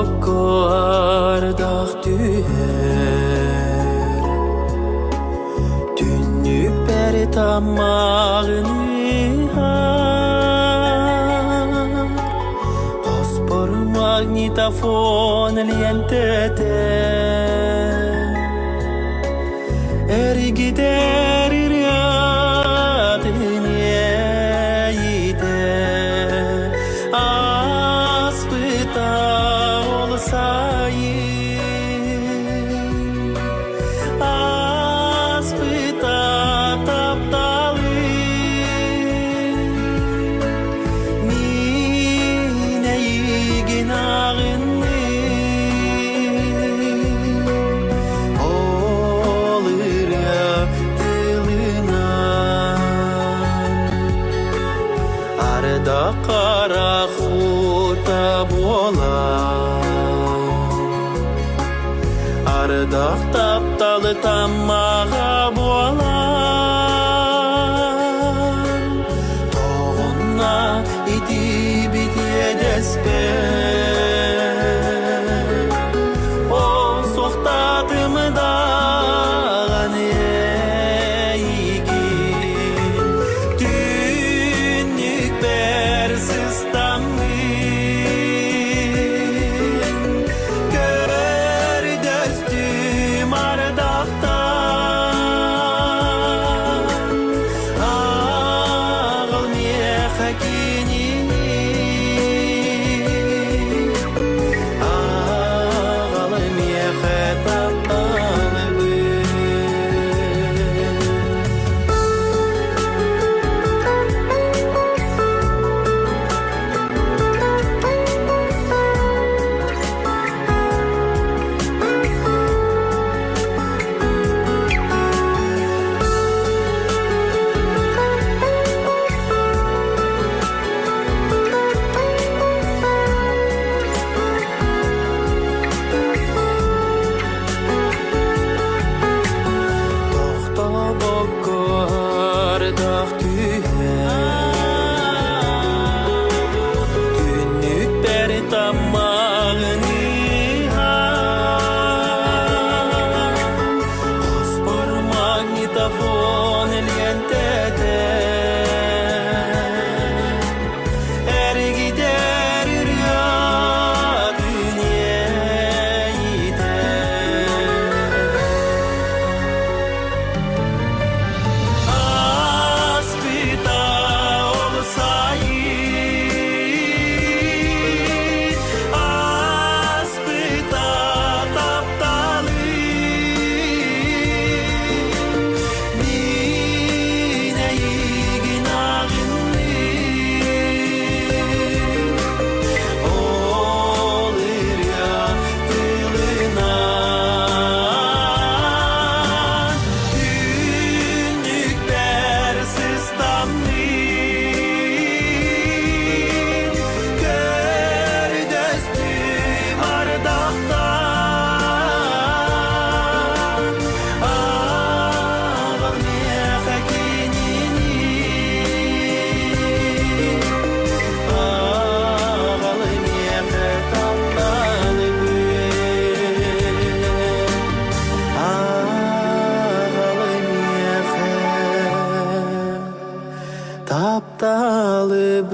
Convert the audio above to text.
bokko ardaq tüher Tünnük beri tamağını har Kospor magnitofon liyenteter Er gider iryadın yeyde Aspıta olsayım Aspıta taptalım Mineyi günahını Olur ya dilina Arada kara huta bolan Ardaq taptalı tammağa bolan Toğunna iti bitiye desper O sohtatımı dağın eygin Tünnük bersiz tammin Gör döstüm ardaqtan Ağıl miyekini Ağıl miyeketaptalı Ardaq tüher Tünnük beri tamağını har Kospor magnitofon liyenteter Er gider iryadın yeyde Aspıta olsayım Aspıta taptalım Mineyi günahını Olur ya dilina Tünnük bersiz tammin Gör döstüm ardaqtan Ağıl miyekekinini Ağıl miyeketaptalı Ağıl miyeketaptalı